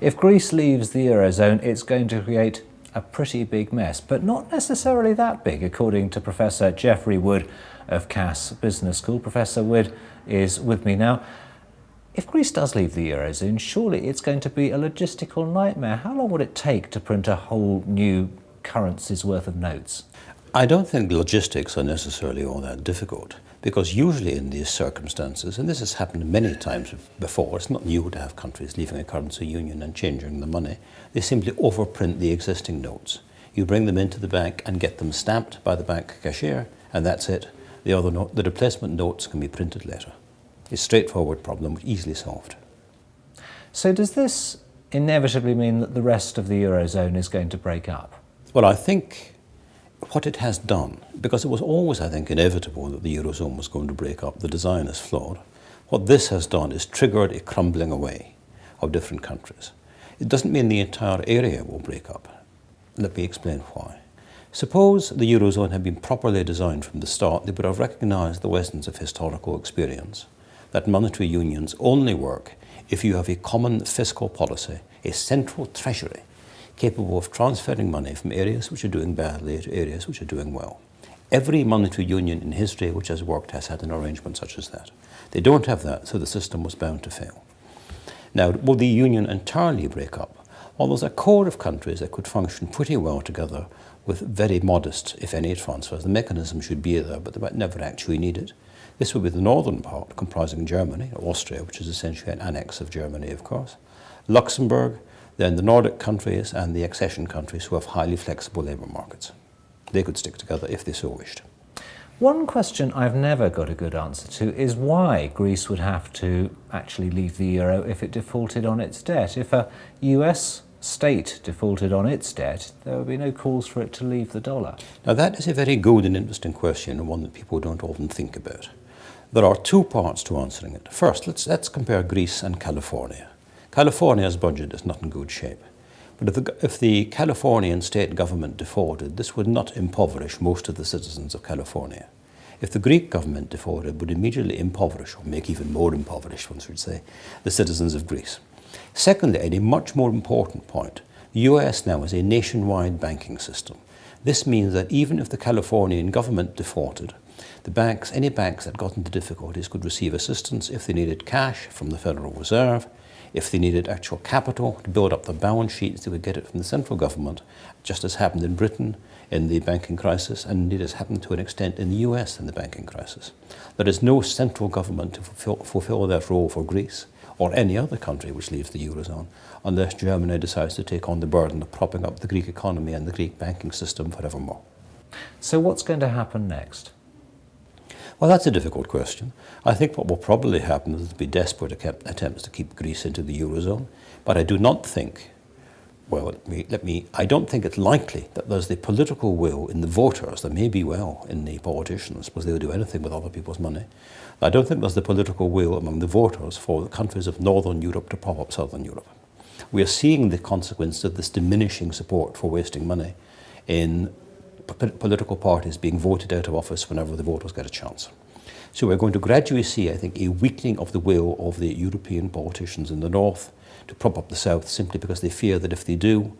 If Greece leaves the Eurozone, it's going to create a pretty big mess, but not necessarily that big, according to Professor Geoffrey Wood of Cass Business School. Professor Wood is with me now. If Greece does leave the Eurozone, surely it's going to be a logistical nightmare. How long would it take to print a whole new currency's worth of notes? I don't think logistics are necessarily all that difficult, because usually in these circumstances, and this has happened many times before, it's not new to have countries leaving a currency union and changing the money. They simply overprint the existing notes. You bring them into the bank and get them stamped by the bank cashier, and that's it. The replacement notes can be printed later. It's a straightforward problem, easily solved. So does this inevitably mean that the rest of the Eurozone is going to break up? Well, I think what it has done, because it was always, I think, inevitable that the Eurozone was going to break up, the design is flawed. What this has done is triggered a crumbling away of different countries. It doesn't mean the entire area will break up. Let me explain why. Suppose the Eurozone had been properly designed from the start, they would have recognized the lessons of historical experience, that monetary unions only work if you have a common fiscal policy, a central treasury, capable of transferring money from areas which are doing badly to areas which are doing well. Every monetary union in history which has worked has had an arrangement such as that. They don't have that, so the system was bound to fail. Now, will the union entirely break up? Well, there's a core of countries that could function pretty well together with very modest, if any, transfers. The mechanism should be there, but they might never actually need it. This would be the northern part, comprising Germany, or Austria, which is essentially an annex of Germany, of course, Luxembourg, then the Nordic countries and the accession countries who have highly flexible labour markets. They could stick together if they so wished. One question I've never got a good answer to is why Greece would have to actually leave the euro if it defaulted on its debt. If a US state defaulted on its debt, there would be no cause for it to leave the dollar. Now that is a very good and interesting question, and one that people don't often think about. There are two parts to answering it. First, let's compare Greece and California. California's budget is not in good shape. But if the Californian state government defaulted, this would not impoverish most of the citizens of California. If the Greek government defaulted, it would immediately impoverish, or make even more impoverished, one should say, the citizens of Greece. Secondly, and a much more important point, the US now has a nationwide banking system. This means that even if the Californian government defaulted, any banks that got into difficulties could receive assistance if they needed cash from the Federal Reserve. If they needed actual capital to build up their balance sheets, they would get it from the central government, just as happened in Britain in the banking crisis, and indeed has happened to an extent in the US in the banking crisis. There is no central government to fulfill that role for Greece or any other country which leaves the Eurozone, unless Germany decides to take on the burden of propping up the Greek economy and the Greek banking system forevermore. So what's going to happen next? Well, that's a difficult question. I think what will probably happen is there'll be desperate attempts to keep Greece into the Eurozone, but I do not think, I don't think it's likely that there's the political will in the voters. There may be in the politicians, because they'll do anything with other people's money. I don't think there's the political will among the voters for the countries of Northern Europe to prop up Southern Europe. We are seeing the consequence of this diminishing support for wasting money in political parties being voted out of office whenever the voters get a chance. So we're going to gradually see, I think, a weakening of the will of the European politicians in the north to prop up the south, simply because they fear that if they do,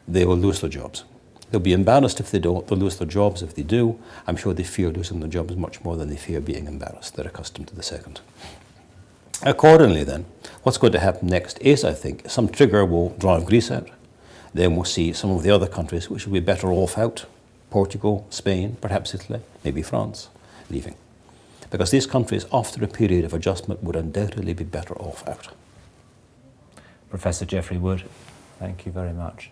they will lose their jobs. They'll be embarrassed if they don't, they'll lose their jobs if they do. I'm sure they fear losing their jobs much more than they fear being embarrassed. They're accustomed to the second. Accordingly then, what's going to happen next is, I think, some trigger will drive Greece out. Then we'll see some of the other countries which will be better off out. Portugal, Spain, perhaps Italy, maybe France, leaving. Because these countries, after a period of adjustment, would undoubtedly be better off out. Professor Geoffrey Wood, thank you very much.